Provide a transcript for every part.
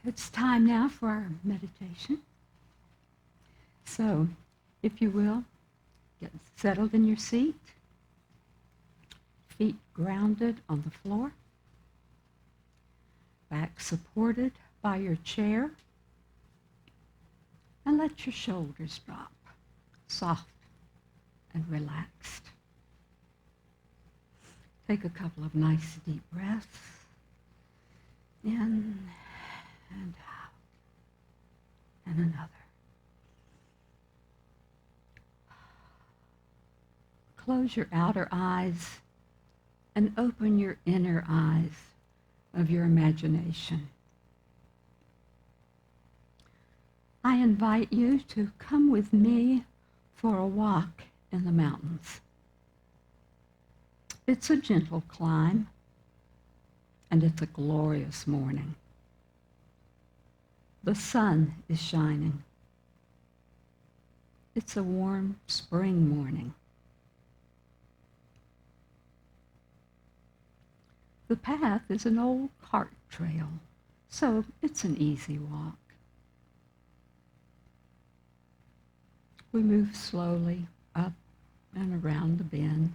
It's time now for our meditation. So, if you will, get settled in your seat, feet grounded on the floor, back supported by your chair, and let your shoulders drop, soft and relaxed. Take a couple of nice deep breaths, in and out, and another. Close your outer eyes and open your inner eyes of your imagination. I invite you to come with me for a walk in the mountains. It's a gentle climb, and it's a glorious morning. The sun is shining. It's a warm spring morning. The path is an old cart trail, so it's an easy walk. We move slowly up and around the bend.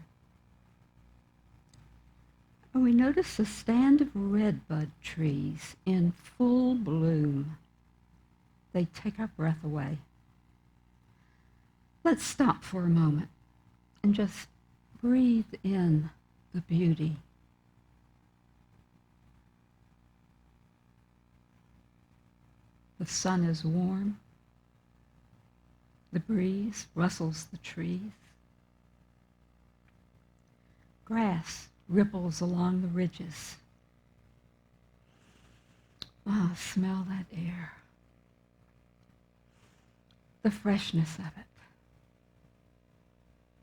And we notice a stand of redbud trees in full bloom. They take our breath away. Let's stop for a moment and just breathe in the beauty. The sun is warm. The breeze rustles the trees. Grass ripples along the ridges. Ah, smell that air. The freshness of it.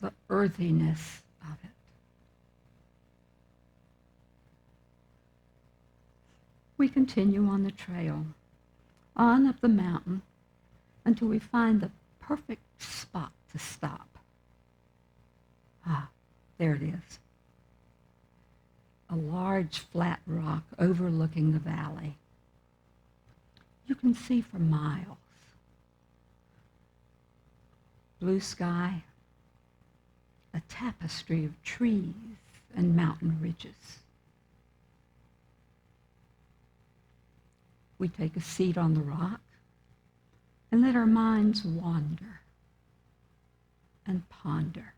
The earthiness of it. We continue on the trail, on up the mountain, until we find the perfect spot to stop. Ah, there it is. A large flat rock overlooking the valley. You can see for miles. Blue sky, a tapestry of trees and mountain ridges. We take a seat on the rock and let our minds wander and ponder.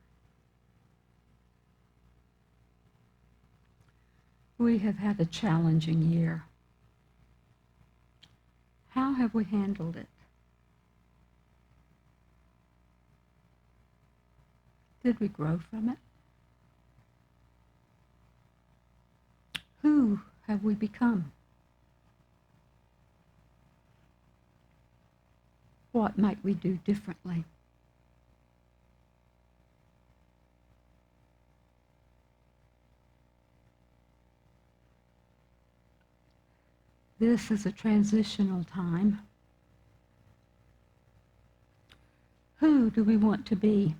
We have had a challenging year. How have we handled it? Did we grow from it? Who have we become? What might we do differently? This is a transitional time. Who do we want to be?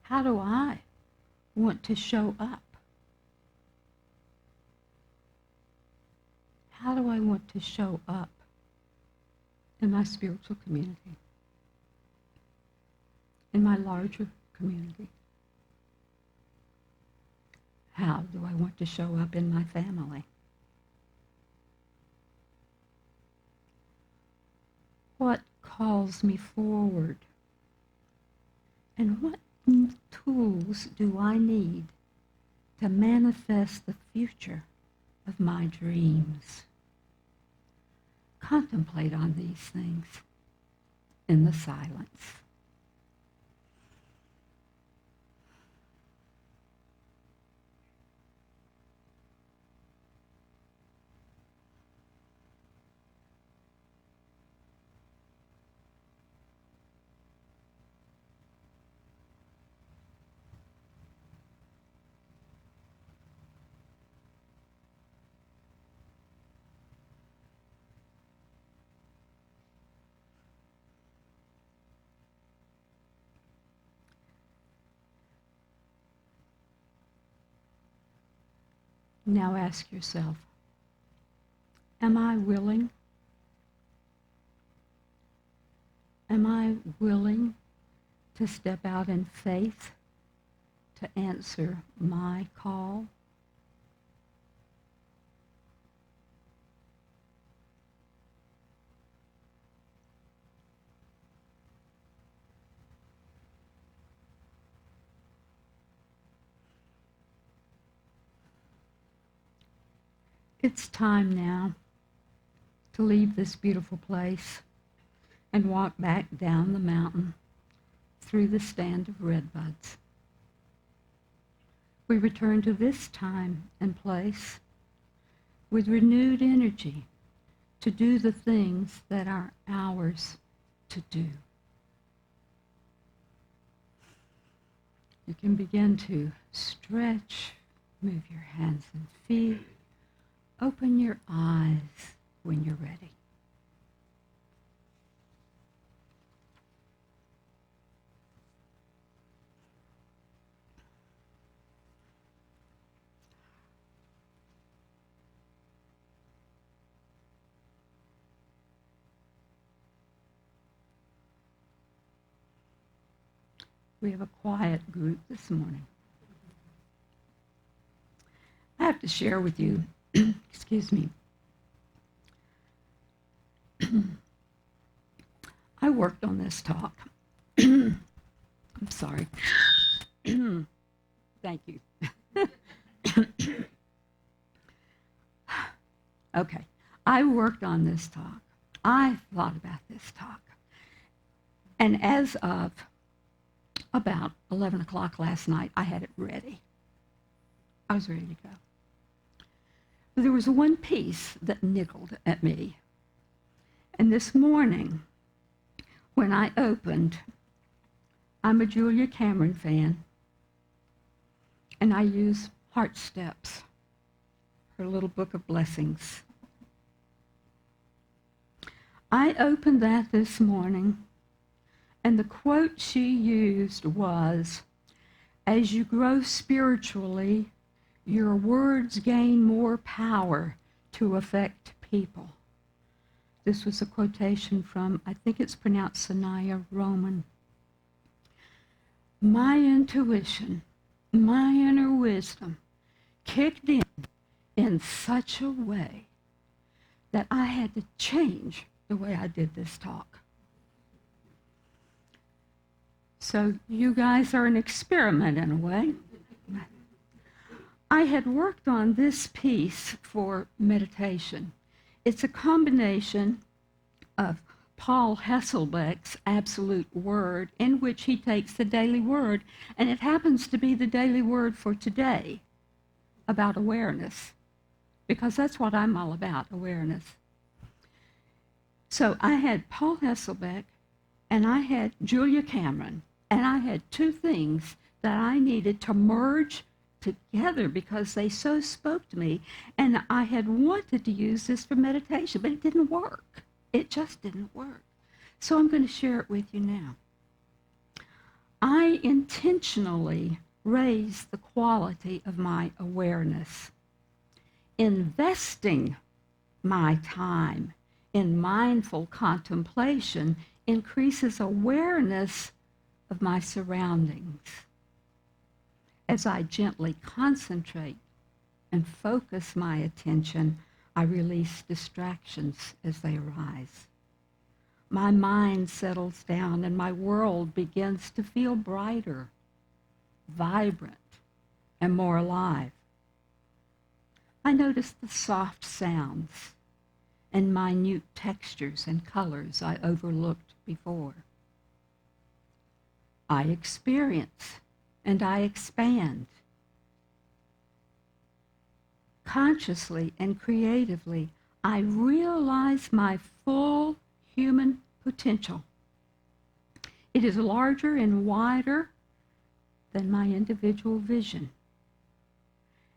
How do I want to show up? How do I want to show up in my spiritual community, in my larger community? How do I want to show up in my family? What calls me forward? And what tools do I need to manifest the future of my dreams? Contemplate on these things in the silence. Now ask yourself, am I willing? Am I willing to step out in faith to answer my call? It's time now to leave this beautiful place and walk back down the mountain through the stand of redbuds. We return to this time and place with renewed energy to do the things that are ours to do. You can begin to stretch, move your hands and feet, open your eyes when you're ready. We have a quiet group this morning. I have to share with you, excuse me, I worked on this talk. I'm sorry. Thank you. Okay. I worked on this talk. I thought about this talk. And as of about 11 o'clock last night, I had it ready. I was ready to go. But there was one piece that niggled at me. And this morning, when I opened, I'm a Julia Cameron fan, and I use Heart Steps, her little book of blessings. I opened that this morning, and the quote she used was, "As you grow spiritually, your words gain more power to affect people." This was a quotation from, I think it's pronounced Sanaya Roman. My intuition, my inner wisdom kicked in such a way that I had to change the way I did this talk. So you guys are an experiment in a way. I had worked on this piece for meditation. It's a combination of Paul Hesselbeck's Absolute Word, in which he takes the daily word, and it happens to be the daily word for today, about awareness, because that's what I'm all about, awareness. So I had Paul Hesselbeck, and I had Julia Cameron, and I had two things that I needed to merge together because they so spoke to me, and I had wanted to use this for meditation, but it didn't work. It just didn't work. So I'm going to share it with you now. I intentionally raised the quality of my awareness, investing my time in mindful contemplation increases awareness of my surroundings. As I gently concentrate and focus my attention, I release distractions as they arise. My mind settles down and my world begins to feel brighter, vibrant, and more alive. I notice the soft sounds and minute textures and colors I overlooked before. I experience and I expand. Consciously and creatively, I realize my full human potential. It is larger and wider than my individual vision.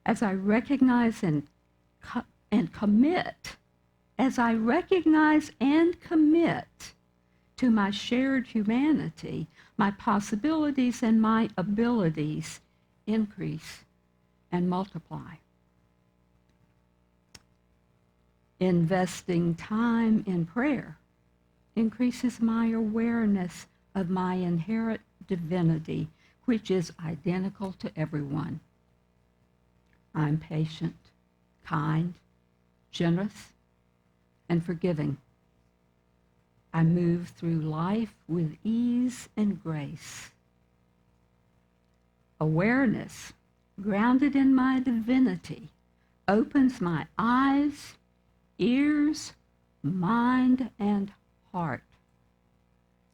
As I recognize and commit, as I recognize and commit to my shared humanity, my possibilities and my abilities increase and multiply. Investing time in prayer increases my awareness of my inherent divinity, which is identical to everyone. I'm patient, kind, generous, and forgiving. I move through life with ease and grace. Awareness, grounded in my divinity, opens my eyes, ears, mind, and heart.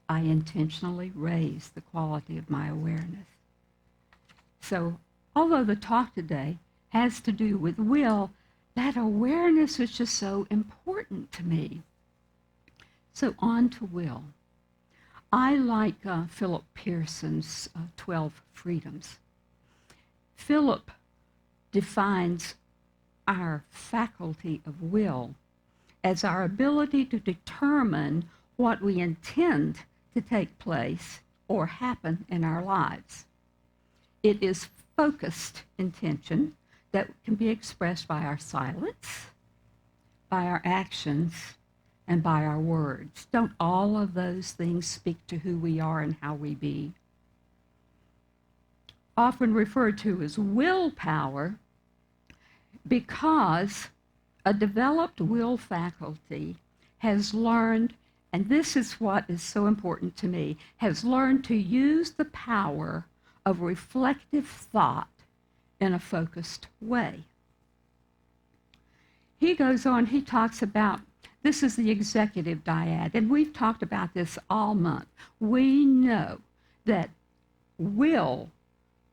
I intentionally raise the quality of my awareness. So, although the talk today has to do with will, that awareness is just so important to me. So on to will. I like Philip Pearson's 12 Freedoms. Philip defines our faculty of will as our ability to determine what we intend to take place or happen in our lives. It is focused intention that can be expressed by our silence, by our actions, and by our words. Don't all of those things speak to who we are and how we be? Often referred to as willpower, because a developed will faculty has learned, and this is what is so important to me, has learned to use the power of reflective thought in a focused way. He goes on, he talks about, this is the executive dyad, and we've talked about this all month. We know that will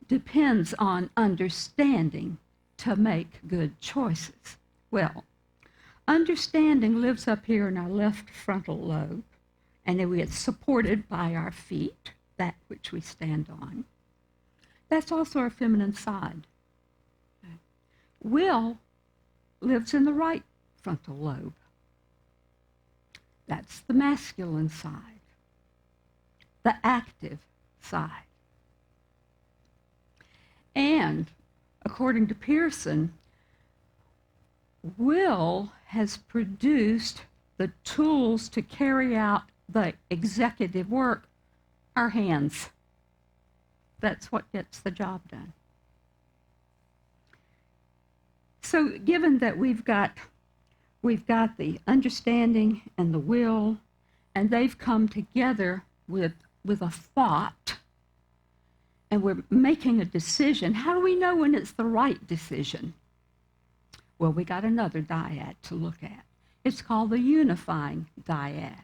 depends on understanding to make good choices. Well, understanding lives up here in our left frontal lobe, and then it's supported by our feet, that which we stand on. That's also our feminine side. Will lives in the right frontal lobe. That's the masculine side, the active side. And according to Pearson, will has produced the tools to carry out the executive work, our hands. That's what gets the job done. So given that we've got the understanding and the will, and they've come together with a thought, and we're making a decision, how do we know when it's the right decision? Well, we got another dyad to look at. It's called the Unifying Dyad.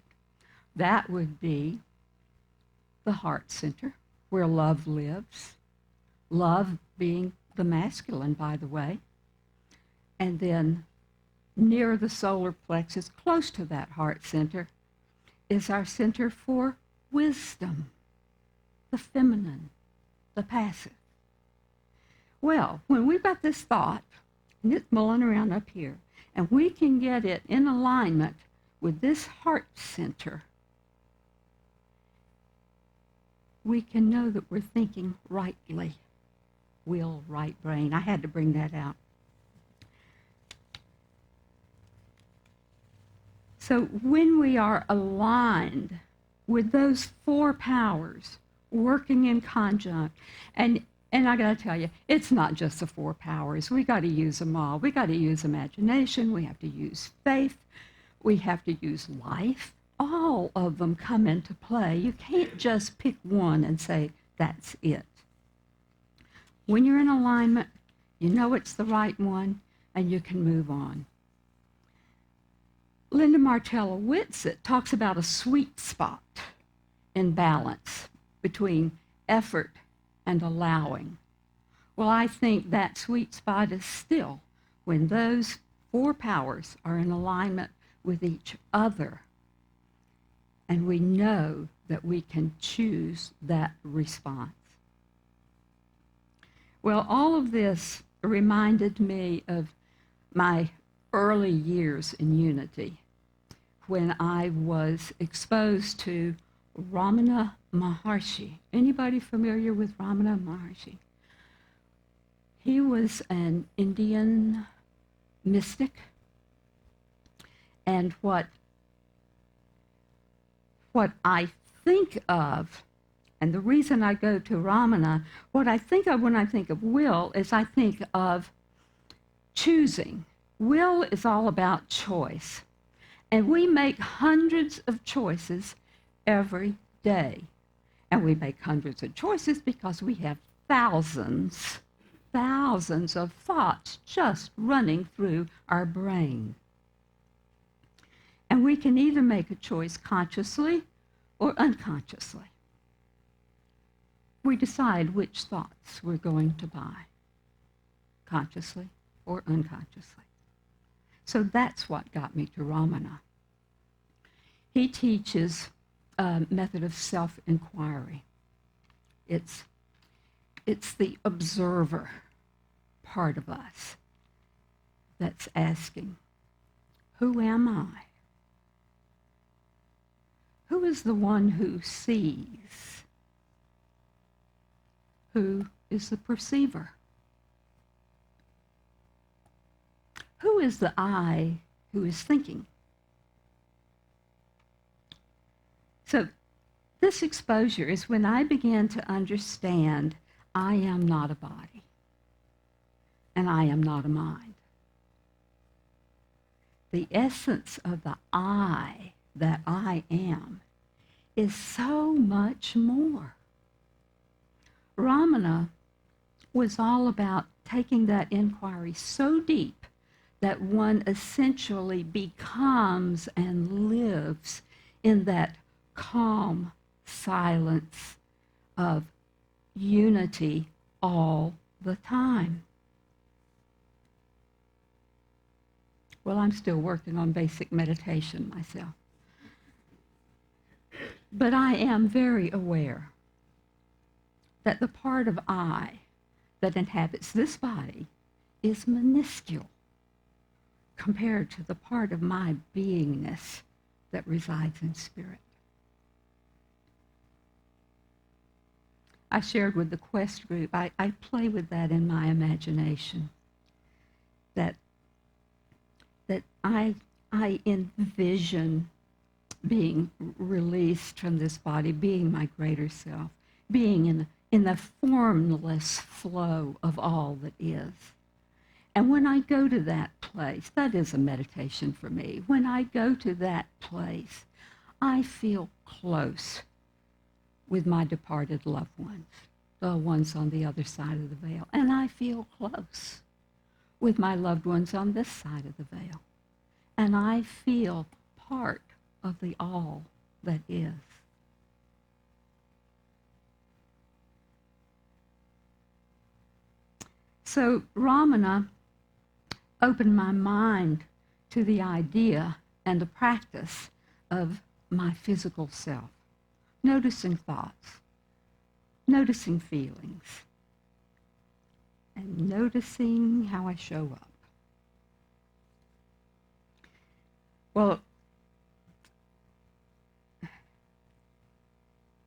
That would be the heart center, where love lives. Love being the masculine, by the way. And then near the solar plexus, close to that heart center, is our center for wisdom, the feminine, the passive. Well, when we've got this thought, and it's mulling around up here, and we can get it in alignment with this heart center, we can know that we're thinking rightly. Will, right brain. I had to bring that out. So when we are aligned with those four powers working in conjunct, and I got to tell you, it's not just the four powers. We got to use them all. We got to use imagination. We have to use faith. We have to use life. All of them come into play. You can't just pick one and say, that's it. When you're in alignment, you know it's the right one, and you can move on. Linda Martella Whitsitt talks about a sweet spot in balance between effort and allowing. Well, I think that sweet spot is still when those four powers are in alignment with each other, and we know that we can choose that response. Well, all of this reminded me of my early years in Unity, when I was exposed to Ramana Maharshi. Anybody familiar with Ramana Maharshi? He was an Indian mystic, And what I think of, and the reason I go to Ramana, what I think of when I think of will is I think of choosing. Will is all about choice. And we make hundreds of choices every day. And we make hundreds of choices because we have thousands of thoughts just running through our brain. And we can either make a choice consciously or unconsciously. We decide which thoughts we're going to buy, consciously or unconsciously. So that's what got me to Ramana. He teaches a method of self-inquiry. It's the observer part of us that's asking, who am I? Who is the one who sees? Who is the perceiver? Who is the I who is thinking? So this exposure is when I began to understand I am not a body and I am not a mind. The essence of the I that I am is so much more. Ramana was all about taking that inquiry so deep that one essentially becomes and lives in that calm silence of unity all the time. Well, I'm still working on basic meditation myself. But I am very aware that the part of I that inhabits this body is minuscule compared to the part of my beingness that resides in spirit. I shared with the Quest group, I play with that in my imagination, that I envision being released from this body, being my greater self, being in the formless flow of all that is. And when I go to that place, that is a meditation for me. When I go to that place, I feel close with my departed loved ones, the ones on the other side of the veil. And I feel close with my loved ones on this side of the veil. And I feel part of the all that is. So Ramana opened my mind to the idea and the practice of my physical self, noticing thoughts, noticing feelings, and noticing how I show up. Well,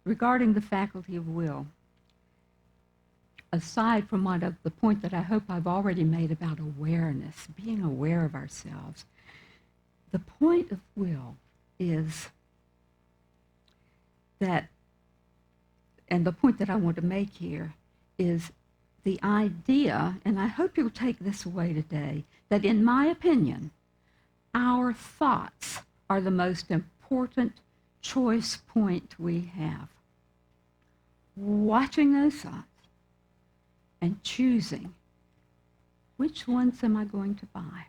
regarding the faculty of will, aside from the point that I hope I've already made about awareness, being aware of ourselves, the point of will is that, and the point that I want to make here is the idea, and I hope you'll take this away today, that in my opinion, our thoughts are the most important choice point we have. Watching those thoughts and choosing which ones am I going to buy.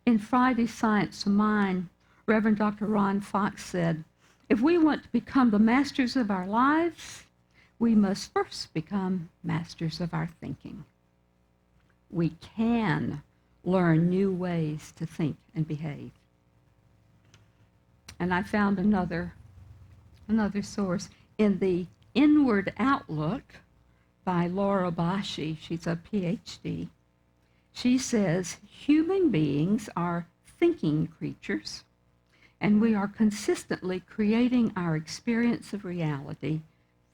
In Friday's Science of Mind, Reverend Dr. Ron Fox said, if we want to become the masters of our lives, we must first become masters of our thinking. We can learn new ways to think and behave. And I found another source in the Inward Outlook by Laura Bashe. She's a PhD. She says, human beings are thinking creatures, and we are consistently creating our experience of reality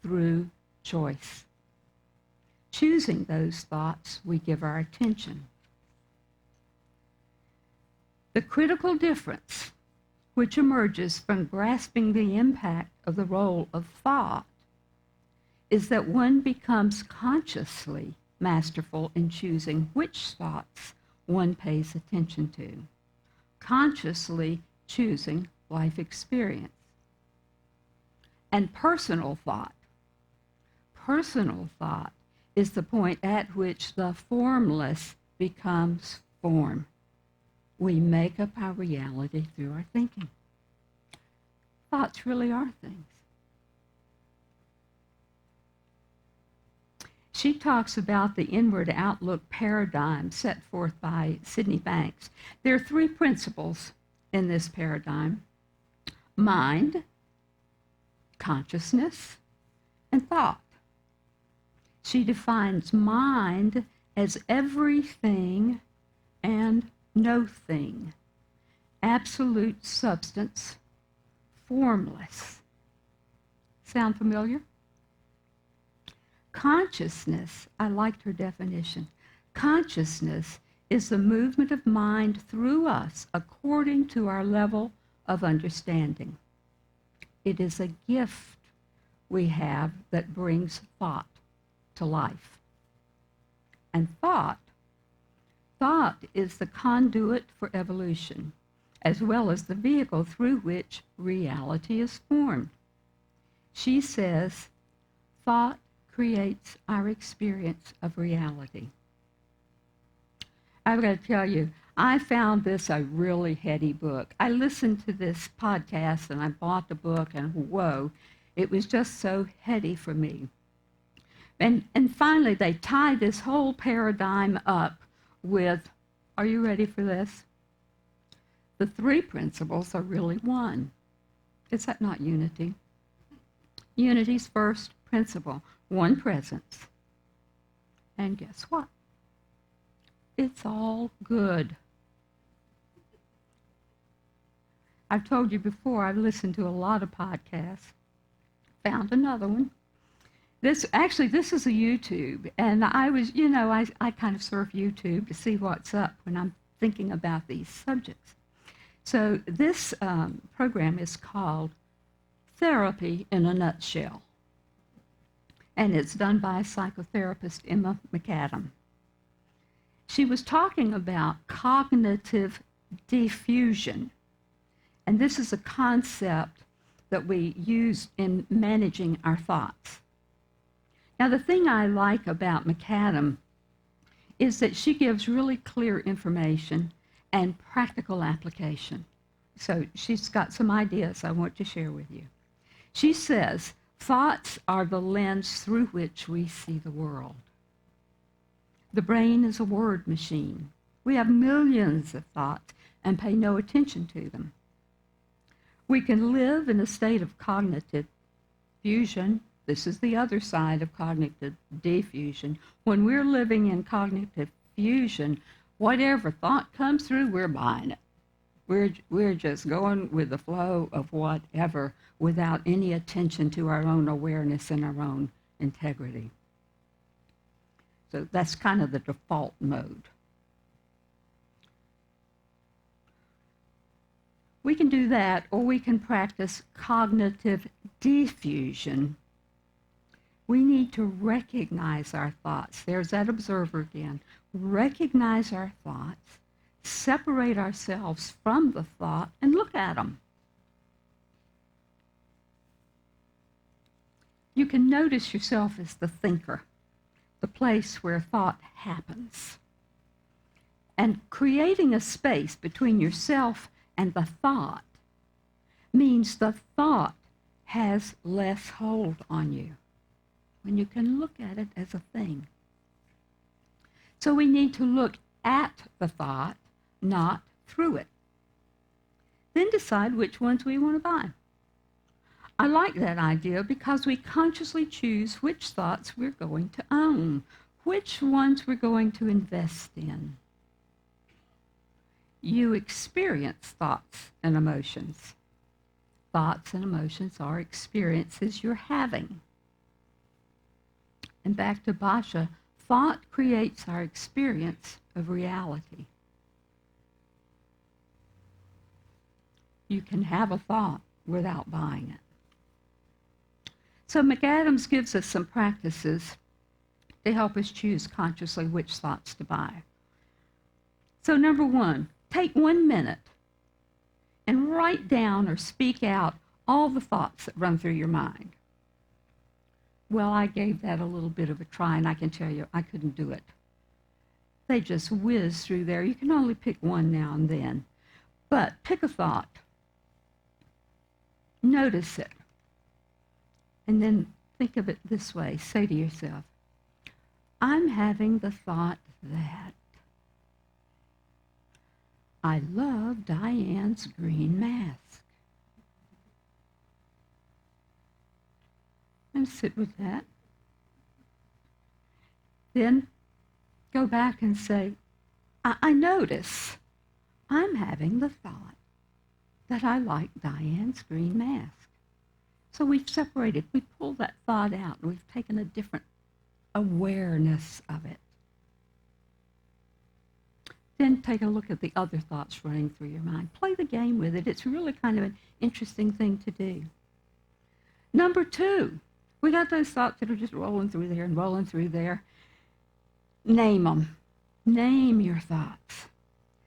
through choice. Choosing those thoughts we give our attention. The critical difference which emerges from grasping the impact of the role of thought is that one becomes consciously masterful in choosing which thoughts one pays attention to, consciously choosing life experience. And personal thought is the point at which the formless becomes form. We make up our reality through our thinking. Thoughts really are things. She talks about the inward outlook paradigm set forth by Sydney Banks. There are 3 principles in this paradigm: mind, consciousness, and thought. She defines mind as everything and no thing, absolute substance, formless. Sound familiar? Consciousness, I liked her definition. Consciousness is the movement of mind through us according to our level of understanding. It is a gift we have that brings thought to life. And thought is the conduit for evolution, as well as the vehicle through which reality is formed. She says, thought creates our experience of reality. I've got to tell you, I found this a really heady book. I listened to this podcast and I bought the book, and whoa, it was just so heady for me. And finally, they tie this whole paradigm up with, are you ready for this? The 3 principles are really one. Is that not unity? Unity's first principle, one presence. And guess what? It's all good. I've told you before, I've listened to a lot of podcasts. Found another one. This is a YouTube, and I was, I kind of surf YouTube to see what's up when I'm thinking about these subjects. So this program is called Therapy in a Nutshell, and it's done by psychotherapist Emma McAdam. She was talking about cognitive diffusion, and this is a concept that we use in managing our thoughts. Now, the thing I like about McAdam is that she gives really clear information and practical application. So she's got some ideas I want to share with you. She says, thoughts are the lens through which we see the world. The brain is a word machine. We have millions of thoughts and pay no attention to them. We can live in a state of cognitive fusion. This is the other side of cognitive diffusion. When we're living in cognitive fusion, whatever thought comes through, we're buying it. We're just going with the flow of whatever without any attention to our own awareness and our own integrity. So that's kind of the default mode. We can do that, or we can practice cognitive diffusion. We need to recognize our thoughts. There's that observer again. Recognize our thoughts, separate ourselves from the thought, and look at them. You can notice yourself as the thinker, the place where thought happens. And creating a space between yourself and the thought means the thought has less hold on you when you can look at it as a thing. So we need to look at the thought, not through it. Then decide which ones we want to buy. I like that idea because we consciously choose which thoughts we're going to own, which ones we're going to invest in. You experience thoughts and emotions. Thoughts and emotions are experiences you're having. And back to Basha, thought creates our experience of reality. You can have a thought without buying it. So McAdams gives us some practices to help us choose consciously which thoughts to buy. So number one, take 1 minute and write down or speak out all the thoughts that run through your mind. Well, I gave that a little bit of a try, and I can tell you I couldn't do it. They just whiz through there. You can only pick one now and then. But pick a thought. Notice it. And then think of it this way. Say to yourself, I'm having the thought that I love Diane's green mask. And sit with that. Then go back and say, I notice I'm having the thought that I like Diane's green mask. So we've separated. We pulled that thought out, and we've taken a different awareness of it. Then take a look at the other thoughts running through your mind. Play the game with it. It's really kind of an interesting thing to do. Number two, we got those thoughts that are just rolling through there and rolling through there. Name them. Name your thoughts.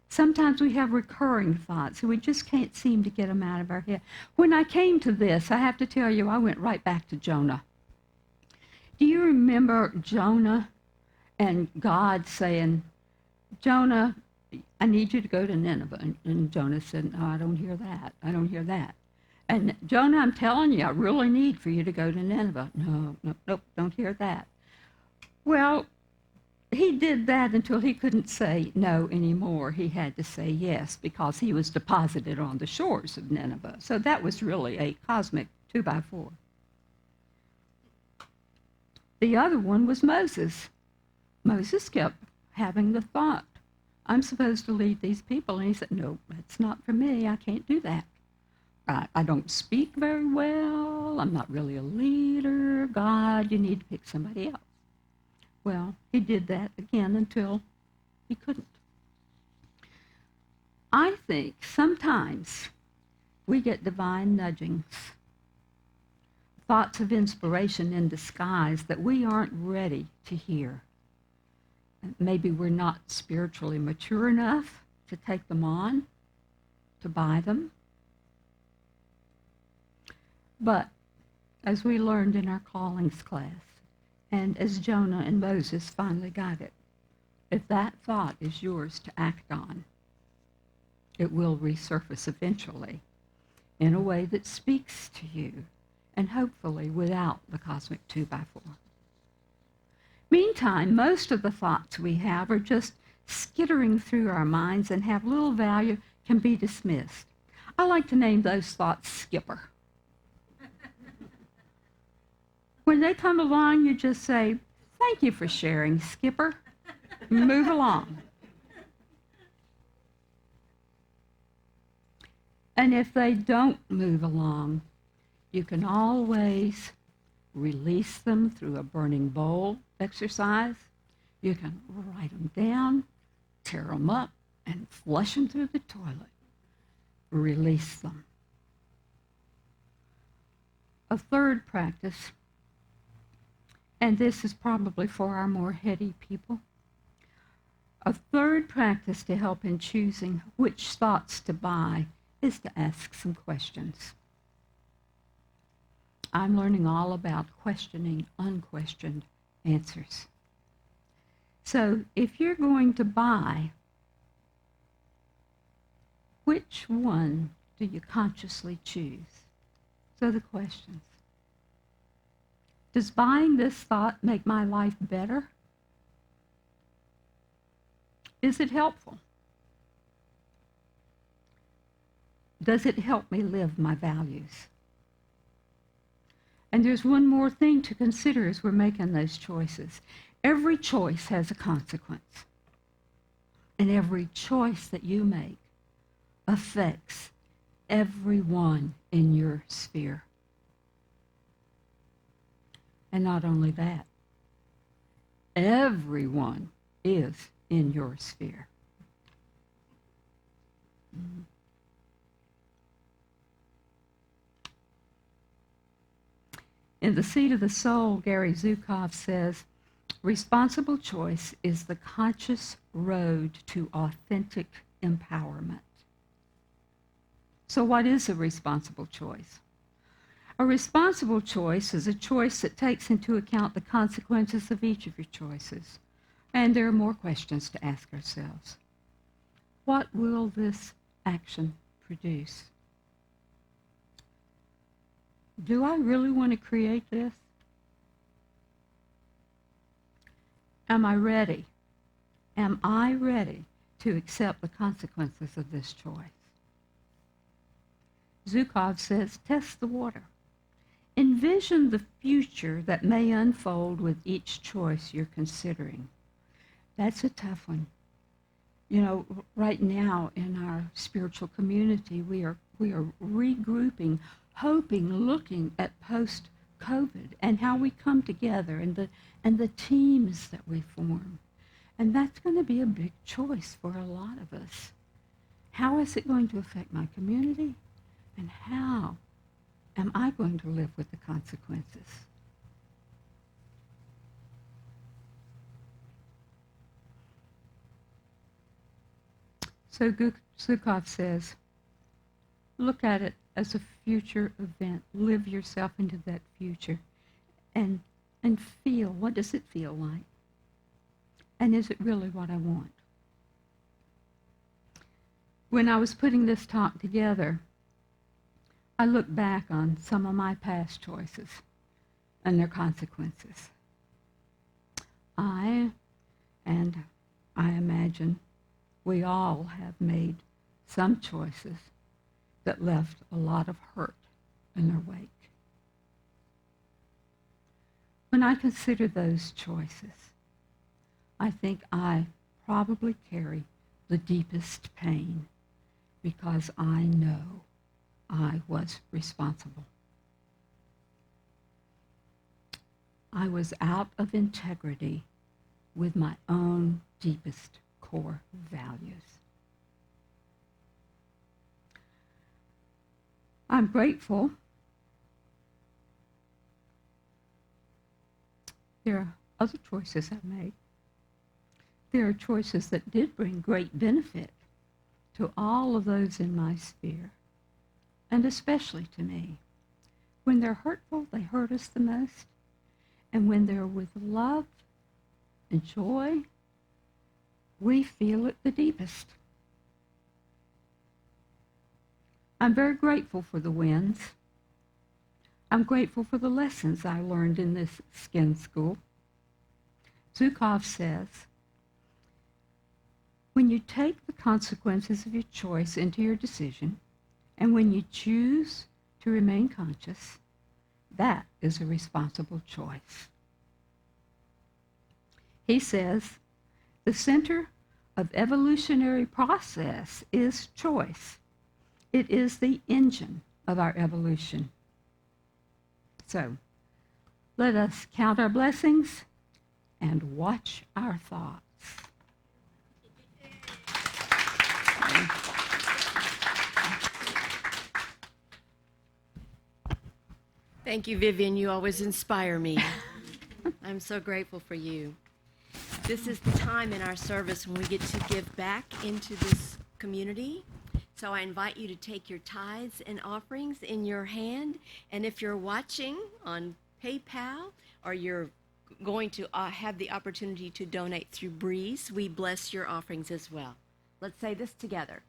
Sometimes we have recurring thoughts, and we just can't seem to get them out of our head. When I came to this, I have to tell you, I went right back to Jonah. Do you remember Jonah and God saying, Jonah, I need you to go to Nineveh? And Jonah said, no, I don't hear that. I don't hear that. And Jonah, I'm telling you, I really need for you to go to Nineveh. No, nope, don't hear that. Well, he did that until he couldn't say no anymore. He had to say yes because he was deposited on the shores of Nineveh. So that was really a cosmic 2x4. The other one was Moses. Moses kept having the thought, I'm supposed to lead these people. And he said, no, that's not for me. I can't do that. I don't speak very well. I'm not really a leader. God, you need to pick somebody else. Well, he did that again until he couldn't. I think sometimes we get divine nudgings, thoughts of inspiration in disguise that we aren't ready to hear. Maybe we're not spiritually mature enough to take them on, to buy them. But as we learned in our callings class, and as Jonah and Moses finally got it, if that thought is yours to act on, it will resurface eventually in a way that speaks to you, and hopefully without the cosmic 2x4. Meantime, most of the thoughts we have are just skittering through our minds and have little value, can be dismissed. I like to name those thoughts Skipper. When they come along, you just say, thank you for sharing, Skipper. Move along. And if they don't move along, you can always release them through a burning bowl exercise. You can write them down, tear them up, and flush them through the toilet. Release them. A third practice, and this is probably for our more heady people, a third practice to help in choosing which thoughts to buy is to ask some questions. I'm learning all about questioning unquestioned answers. So if you're going to buy, which one do you consciously choose? So the questions. Does buying this thought make my life better? Is it helpful? Does it help me live my values? And there's one more thing to consider as we're making those choices. Every choice has a consequence. And every choice that you make affects everyone in your sphere. And not only that, everyone is in your sphere. In The Seat of the Soul, Gary Zukov says, responsible choice is the conscious road to authentic empowerment. So what is a responsible choice? A responsible choice is a choice that takes into account the consequences of each of your choices. And there are more questions to ask ourselves. What will this action produce? Do I really want to create this? Am I ready? Am I ready to accept the consequences of this choice? Zukov says, test the water. Envision the future that may unfold with each choice you're considering. That's a tough one. You know, right now in our spiritual community, we are regrouping, hoping, looking at post-COVID and how we come together and the teams that we form. And that's going to be a big choice for a lot of us. How is it going to affect my community? And how am I going to live with the consequences? So Zukov says, look at it as a future event. Live yourself into that future and feel, what does it feel like? And is it really what I want? When I was putting this talk together, I looked back on some of my past choices and their consequences. I imagine we all have made some choices that left a lot of hurt in their wake. When I consider those choices, I think I probably carry the deepest pain because I know I was responsible. I was out of integrity with my own deepest core values. I'm grateful. There are other choices I've made. There are choices that did bring great benefit to all of those in my sphere, and especially to me. When they're hurtful, they hurt us the most. And when they're with love and joy, we feel it the deepest. I'm very grateful for the wins. I'm grateful for the lessons I learned in this skin school. Zukov says, when you take the consequences of your choice into your decision, and when you choose to remain conscious, that is a responsible choice. He says, the center of evolutionary process is choice. It is the engine of our evolution. So, let us count our blessings and watch our thoughts. Thank you, Vivian. You always inspire me. I'm so grateful for you. This is the time in our service when we get to give back into this community. So I invite you to take your tithes and offerings in your hand. And if you're watching on PayPal or you're going to have the opportunity to donate through Breeze, we bless your offerings as well. Let's say this together.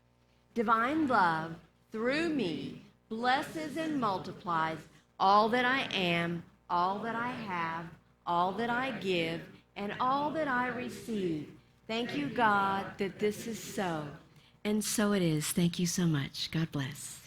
Divine love through me blesses and multiplies all that I am, all that I have, all that I give, and all that I receive. Thank you, God, that this is so. And so it is. Thank you so much. God bless.